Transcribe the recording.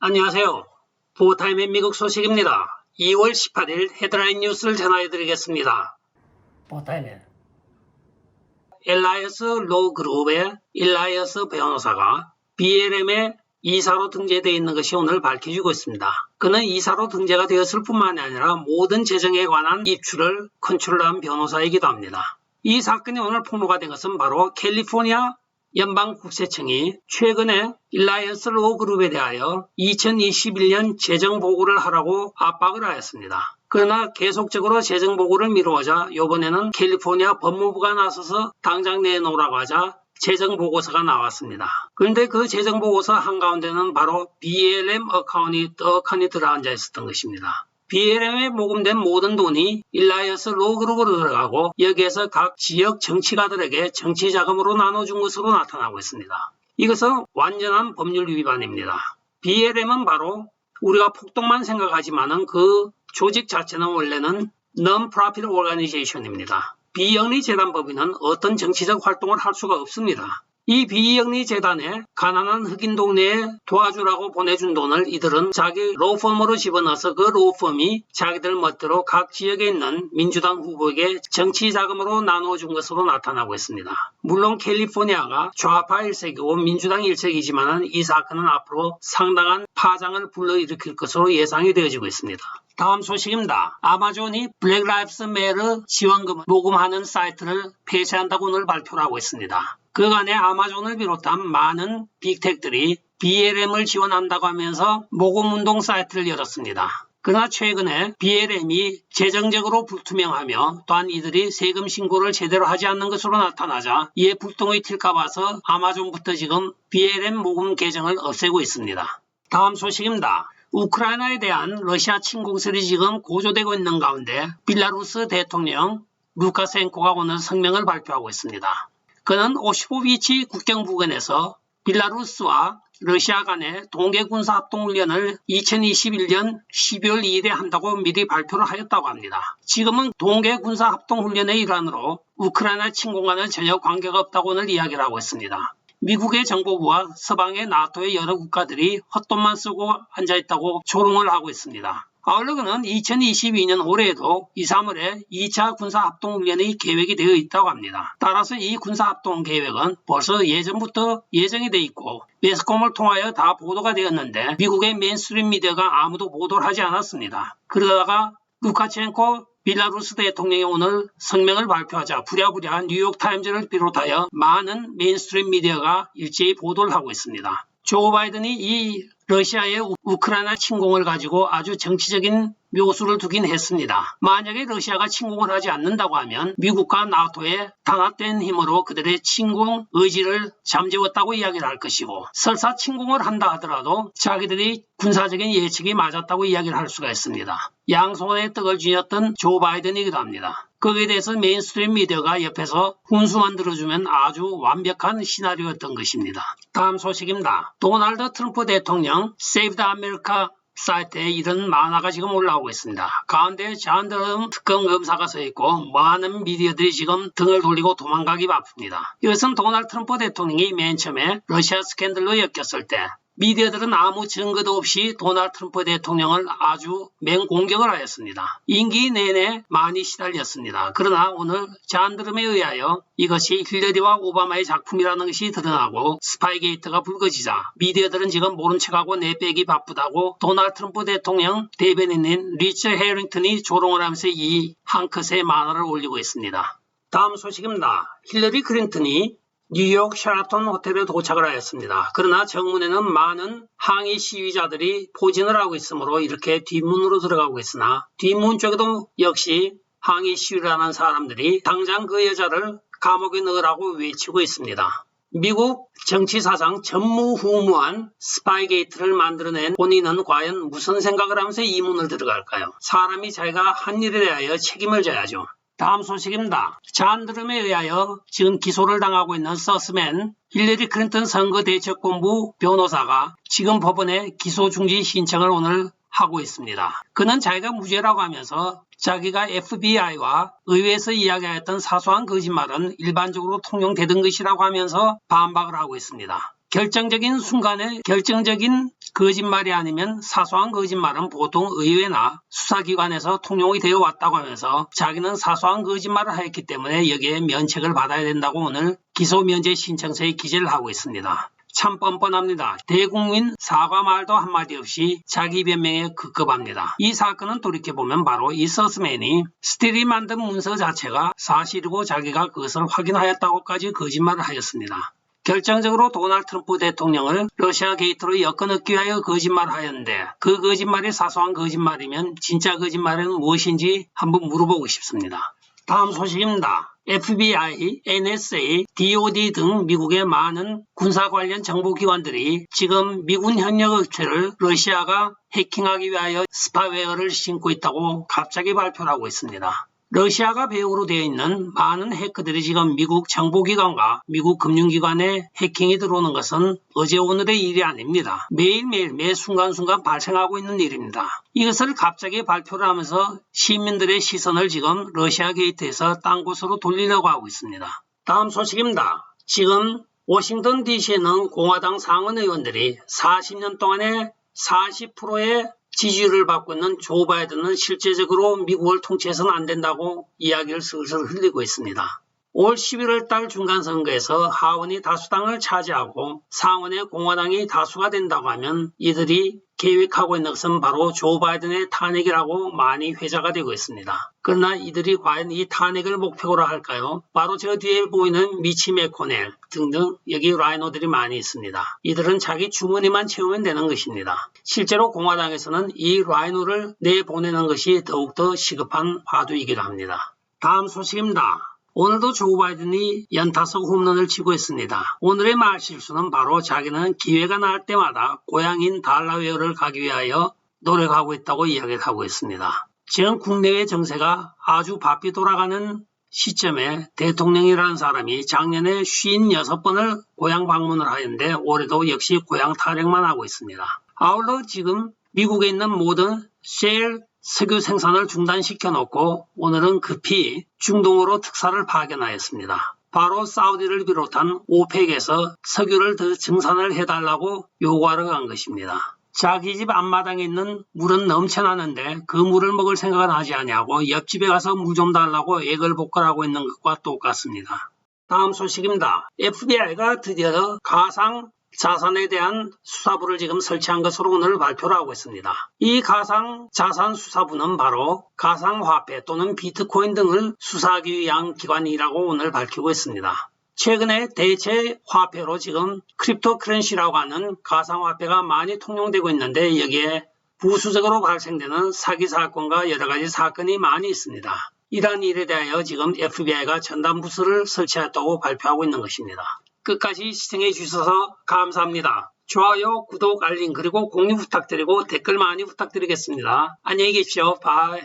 안녕하세요. 포타임의 미국 소식입니다. 2월 18일 헤드라인 뉴스를 전해드리겠습니다. 포타임에 엘라이어스 로 그룹의 일라이어스 변호사가 BLM의 이사로 등재되어 있는 것이 오늘 밝혀지고 있습니다. 그는 이사로 등재가 되었을 뿐만이 아니라 모든 재정에 관한 입출을 컨트롤한 변호사이기도 합니다. 이 사건이 오늘 폭로가 된 것은 바로 캘리포니아 연방국세청이 최근에 일라이언스 로 그룹에 대하여 2021년 재정보고를 하라고 압박을 하였습니다. 그러나 계속적으로 재정보고를 미루어자 이번에는 캘리포니아 법무부가 나서서 당장 내놓으라고 하자 재정보고서가 나왔습니다. 그런데 그 재정보고서 한가운데는 바로 BLM 어카운이 떡하니 들어앉아 있었던 것입니다. BLM에 모금된 모든 돈이 일라이언스 로 그룹으로 들어가고 여기에서 각 지역 정치가들에게 정치 자금으로 나눠준 것으로 나타나고 있습니다. 이것은 완전한 법률 위반입니다. BLM은 바로 우리가 폭동만 생각하지만은 그 조직 자체는 원래는 Non-Profit Organization입니다. 비영리재단 법인은 어떤 정치적 활동을 할 수가 없습니다. 이 비영리재단에 가난한 흑인 동네에 도와주라고 보내준 돈을 이들은 자기 로펌으로 집어넣어서 그 로펌이 자기들 멋대로 각 지역에 있는 민주당 후보에게 정치자금으로 나눠준 것으로 나타나고 있습니다. 물론 캘리포니아가 좌파 일색이고 민주당 일색이지만 이 사건은 앞으로 상당한 파장을 불러일으킬 것으로 예상이 되어지고 있습니다. 다음 소식입니다. 아마존이 블랙 라이브스 매터 지원금을 모금하는 사이트를 폐쇄한다고 오늘 발표를 하고 있습니다. 그간에 아마존을 비롯한 많은 빅텍들이 BLM을 지원한다고 하면서 모금운동 사이트를 열었습니다. 그러나 최근에 BLM이 재정적으로 불투명하며 또한 이들이 세금 신고를 제대로 하지 않는 것으로 나타나자 이에 불똥이 튈까 봐서 아마존부터 지금 BLM 모금 계정을 없애고 있습니다. 다음 소식입니다. 우크라이나에 대한 러시아 침공설이 지금 고조되고 있는 가운데 벨라루스 대통령 루카센코가 오늘 성명을 발표하고 있습니다. 그는 오시포비치 국경 부근에서 벨라루스와 러시아 간의 동계 군사 합동훈련을 2021년 12월 2일에 한다고 미리 발표를 하였다고 합니다. 지금은 동계 군사 합동훈련의 일환으로 우크라이나 침공과는 전혀 관계가 없다고 오늘 이야기를 하고 있습니다. 미국의 정보부와 서방의 나토의 여러 국가들이 헛돈만 쓰고 앉아있다고 조롱을 하고 있습니다. 아울러 그는 2022년 올해에도 2, 3월에 2차 군사합동훈련이 계획이 되어 있다고 합니다. 따라서 이 군사합동 계획은 벌써 예전부터 예정이 되어 있고 매스컴을 통하여 다 보도가 되었는데 미국의 메인스트림 미디어가 아무도 보도를 하지 않았습니다. 그러다가 루카첸코 벨라루스 대통령이 오늘 성명을 발표하자 부랴부랴 뉴욕타임즈를 비롯하여 많은 메인스트림 미디어가 일제히 보도를 하고 있습니다. 조 바이든이 이 러시아의 우크라이나 침공을 가지고 아주 정치적인 묘수를 두긴 했습니다. 만약에 러시아가 침공을 하지 않는다고 하면 미국과 나토의 단합된 힘으로 그들의 침공 의지를 잠재웠다고 이야기를 할 것이고 설사 침공을 한다 하더라도 자기들이 군사적인 예측이 맞았다고 이야기를 할 수가 있습니다. 양손에 떡을 쥐었던 조 바이든이기도 합니다. 거기에 대해서 메인스트림 미디어가 옆에서 훈수만 들어주면 아주 완벽한 시나리오였던 것입니다. 다음 소식입니다. 도널드 트럼프 대통령 Save the America 사이트에 이런 만화가 지금 올라오고 있습니다. 가운데 잔드름 특검 검사가 서 있고 많은 미디어들이 지금 등을 돌리고 도망가기 바쁩니다. 이것은 도널드 트럼프 대통령이 맨 처음에 러시아 스캔들로 엮였을 때 미디어들은 아무 증거도 없이 도널드 트럼프 대통령을 아주 맹공격을 하였습니다. 임기 내내 많이 시달렸습니다. 그러나 오늘 잔드름에 의하여 이것이 힐러리와 오바마의 작품이라는 것이 드러나고 스파이게이트가 불거지자 미디어들은 지금 모른 척하고 내빼기 바쁘다고 도널드 트럼프 대통령 대변인인 리처 해링턴이 조롱을 하면서 이 한 컷의 만화를 올리고 있습니다. 다음 소식입니다. 힐러리 클린턴이 뉴욕 셔라톤 호텔에 도착을 하였습니다. 그러나 정문에는 많은 항의 시위자들이 포진을 하고 있으므로 이렇게 뒷문으로 들어가고 있으나 뒷문 쪽에도 역시 항의 시위를 하는 사람들이 당장 그 여자를 감옥에 넣으라고 외치고 있습니다. 미국 정치사상 전무후무한 스파이게이트를 만들어낸 본인은 과연 무슨 생각을 하면서 이 문을 들어갈까요? 사람이 자기가 한 일에 대하여 책임을 져야죠. 다음 소식입니다. 잔드름에 의하여 지금 기소를 당하고 있는 서스맨 힐러리 클린턴 선거대책본부 변호사가 지금 법원에 기소 중지 신청을 오늘 하고 있습니다. 그는 자기가 무죄라고 하면서 자기가 FBI와 의회에서 이야기했던 사소한 거짓말은 일반적으로 통용되던 것이라고 하면서 반박을 하고 있습니다. 결정적인 순간에 결정적인 거짓말이 아니면 사소한 거짓말은 보통 의회나 수사기관에서 통용이 되어 왔다고 하면서 자기는 사소한 거짓말을 하였기 때문에 여기에 면책을 받아야 된다고 오늘 기소면제 신청서에 기재를 하고 있습니다. 참 뻔뻔합니다. 대국민 사과 말도 한마디 없이 자기 변명에 급급합니다. 이 사건은 돌이켜보면 바로 이 서스맨이 스틸이 만든 문서 자체가 사실이고 자기가 그것을 확인하였다고까지 거짓말을 하였습니다. 결정적으로 도널드 트럼프 대통령을 러시아 게이트로 엮어넣기 위하여 거짓말을 하였는데 그 거짓말이 사소한 거짓말이면 진짜 거짓말은 무엇인지 한번 물어보고 싶습니다. 다음 소식입니다. FBI, NSA, DOD 등 미국의 많은 군사 관련 정보기관들이 지금 미군 현역 업체를 러시아가 해킹하기 위하여 스파웨어를 신고 있다고 갑자기 발표를 하고 있습니다. 러시아가 배후로 되어 있는 많은 해커들이 지금 미국 정보기관과 미국 금융기관에 해킹이 들어오는 것은 어제 오늘의 일이 아닙니다. 매일매일 매 순간순간 발생하고 있는 일입니다. 이것을 갑자기 발표를 하면서 시민들의 시선을 지금 러시아 게이트에서 딴 곳으로 돌리려고 하고 있습니다. 다음 소식입니다. 지금 워싱턴 DC에는 공화당 상원 의원들이 40년 동안에 40%의 지지율을 받고 있는 조 바이든은 실제적으로 미국을 통치해서는 안 된다고 이야기를 슬슬 흘리고 있습니다. 올 11월 달 중간선거에서 하원이 다수당을 차지하고 상원의 공화당이 다수가 된다고 하면 이들이 계획하고 있는 것은 바로 조 바이든의 탄핵이라고 많이 회자가 되고 있습니다. 그러나 이들이 과연 이 탄핵을 목표로 할까요? 바로 저 뒤에 보이는 미치 매코넬 등등 여기 라이노들이 많이 있습니다. 이들은 자기 주머니만 채우면 되는 것입니다. 실제로 공화당에서는 이 라이노를 내보내는 것이 더욱더 시급한 화두이기도 합니다. 다음 소식입니다. 오늘도 조 바이든이 연타석 홈런을 치고 있습니다. 오늘의 말실수는 바로 자기는 기회가 나올 때마다 고향인 달라웨어를 가기 위하여 노력하고 있다고 이야기를 하고 있습니다. 지금 국내외 정세가 아주 바삐 돌아가는 시점에 대통령이라는 사람이 작년에 56번을 고향 방문을 하였는데 올해도 역시 고향 탄핵만 하고 있습니다. 아울러 지금 미국에 있는 모든 셰일 석유 생산을 중단시켜 놓고 오늘은 급히 중동으로 특사를 파견하였습니다. 바로 사우디를 비롯한 오펙에서 석유를 더 증산을 해달라고 요구하러 간 것입니다. 자기 집 앞마당에 있는 물은 넘쳐나는데 그 물을 먹을 생각은 하지 아니하고 옆집에 가서 물 좀 달라고 애걸복걸하고 있는 것과 똑같습니다. 다음 소식입니다. FBI가 드디어 가상 자산에 대한 수사부를 지금 설치한 것으로 오늘 발표를 하고 있습니다. 이 가상 자산 수사부는 바로 가상화폐 또는 비트코인 등을 수사하기 위한 기관이라고 오늘 밝히고 있습니다. 최근에 대체 화폐로 지금 크립토커런시라고 하는 가상화폐가 많이 통용되고 있는데 여기에 부수적으로 발생되는 사기 사건과 여러 가지 사건이 많이 있습니다. 이러한 일에 대하여 지금 FBI가 전담부서를 설치했다고 발표하고 있는 것입니다. 끝까지 시청해 주셔서 감사합니다. 좋아요, 구독, 알림 그리고 공유 부탁드리고 댓글 많이 부탁드리겠습니다. 안녕히 계십시오. 바이.